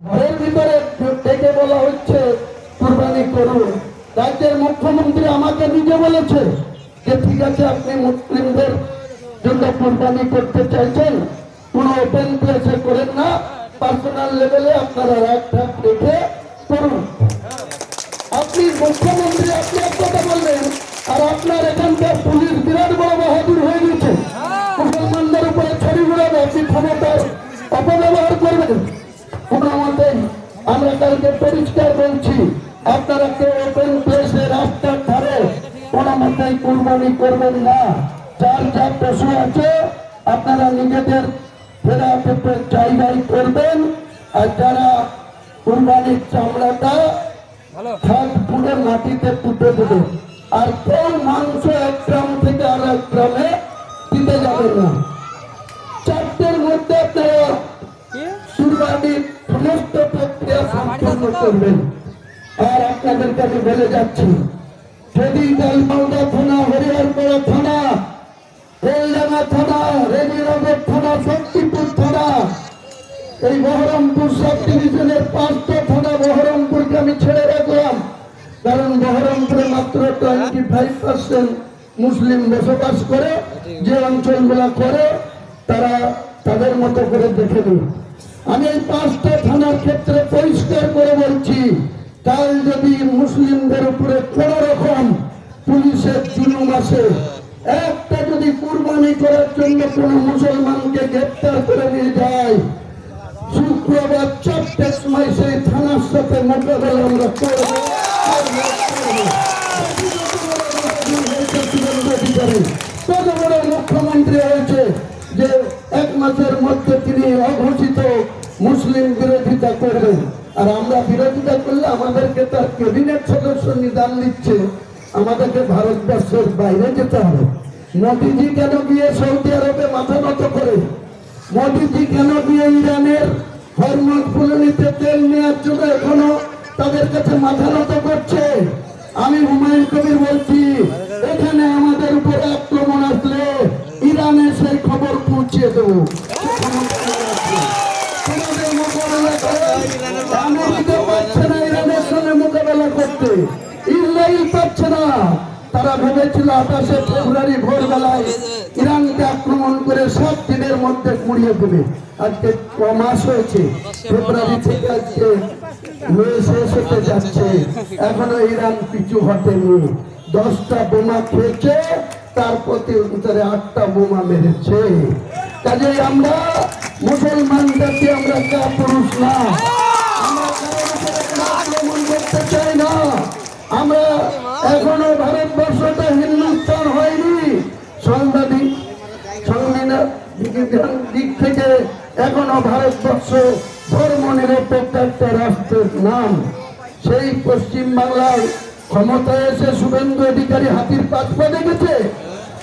ঘরের ভিতরে ডেকে বলা হচ্ছে কুরবানি করুন। রাজ্যের মুখ্যমন্ত্রী আমাকে নিজে বলেছে যে ঠিক আছে, আপনি মুসলিমদের জন্য কুরবানি করতে চাইছেন, কোনো ওপেন প্লেসে করেন না, পার্সোনাল লেভেলে আপনারা রাগ ঠাক রেখে করুন। আপনি মুখ্যমন্ত্রী, আপনি এক কথা বললেন, আর আপনার এখানকার পুলিশ বিরাট বড় বাহাদুর হয়ে গেছে, মুসলমানদের উপরে ছড়ি ঘুরাবে, আপনি ক্ষমতার অপব্যবহার করবেন। কোনো মতেই আমরা কালকে পরিষ্কার বলছি, আপনারা কেউ ওপেন প্লেসে রাস্তার ধারে কোনো মতেই কুরবানি করবেন না। যার যা পশু আছে আপনারা নিজেদের ফেরা পেটের জায়গায় করবেন, আর যারা কুরবানির চামড়াটা খাট পুড়ে মাটিতে পুঁতে দেবে। আর কোন মাংস এক গ্রাম থেকে আর এক গ্রামে দিতে যাবে না। 4টের মধ্যে আপনারা কুরবানির সমস্ত প্রক্রিয়া সম্পন্ন করবেন। আর আপনাদেরকে আমি বলে যাচ্ছি, যদি গাইবান্ধা থানা, হরিহরপাড়া থানা, বেলডাঙ্গা থানা, রেজিনগর থানা, শক্তিপুর থানা, এই বহরমপুর সাব ডিভিশনের 5টা থানা বহরমপুরকে আমি ছেড়ে রাখলাম, কারণ বহরমপুরে মাত্র 25% মুসলিম বসবাস করে। যে অঞ্চলগুলা করে তারা তাদের মতো করে দেখে নিন। আমি এই 5টা থানার ক্ষেত্রে পরিষ্কার করে বলছি, কাল যদি মুসলিমদের উপরে কোন রকম পুলিশের জুলুম আসে, একটা যদি কুরবানি করার জন্য কোন মুসলমানকে গ্রেপ্তার করে নিয়ে যায়, শুক্রবার 4টের সময় সেই থানার সাথে মোকাবেলা আমরা করব। কত বড় মুখ্যমন্ত্রী হয়েছে যে 1 মাসের মধ্যে তিনি অঘোষিত মুসলিম বিরোধিতা করবেন। আর আমরা বিরোধিতা করলে আমাদেরকে তার ক্যাবিনেট সদস্য নিদান দিচ্ছে, আমাদেরকে ভারতবর্ষের বাইরে যেতে হবে। মোদীজি কেন গিয়ে সৌদি আরবে মাথা নত করে? মোদীজি কেন গিয়ে ইরানের হরমুজ ফুলনিতে তেল নেওয়ার জন্য এখনো তাদের কাছে মাথা নত করছে? আমি হুমায়ুন কবির বলছি, এখানে আমাদের উপরে আক্রমণ আসলে ইরানে সেই খবর পৌঁছিয়ে দেবো। আমেরিকা পাচ্ছে না ইরানের সঙ্গে মোকাবেলা করতে, ইসরায়েল পাচ্ছে না। তারা ভেবেছিল 28শে ফেব্রুয়ারি ভোরবেলায় ইরানকে আক্রমণ করে 7 দিনের মধ্যে গুড়িয়ে দেবে। আজকে মাস হয়েছে, ফেব্রুয়ারি থেকে আজকে শেষ হতে যাচ্ছে, এখনো ইরান পিছু হটেনি। 10টা বোমা খেয়েছে, তার প্রতি উত্তরে 8টা বোমা মেরেছে। কাজেই আমরা মুসলমান জাতি, আমরা কাপুরুষ না, আমরা আক্রমণ করতে চাই না। আমরা এখনো ভারতবর্ষটা হিন্দুস্তান হয়নি। সংবিধান দিক থেকে এখনো ভারতবর্ষ ধর্ম নিরপেক্ষ একটা রাষ্ট্রের নাম। সেই পশ্চিম বাংলায় ক্ষমতায় এসে শুভেন্দু অধিকারী হাতির পাঁচ পা দেখেছে,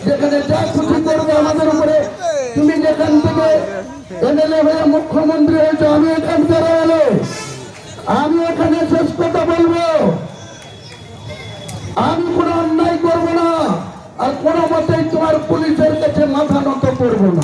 যেখানে যা খুশি করবে আমাদের উপরে। তুমি যেখান থেকে এমএলএ হয়ে মুখ্যমন্ত্রী হয়েছে, আমি এখানকার এমএলএ, আমি এখানে শেষ কথা বলবো। আমি কোনো অন্যায় করবো না, আর কোনো মতেই তোমার পুলিশের কাছে মাথা নত করবো না।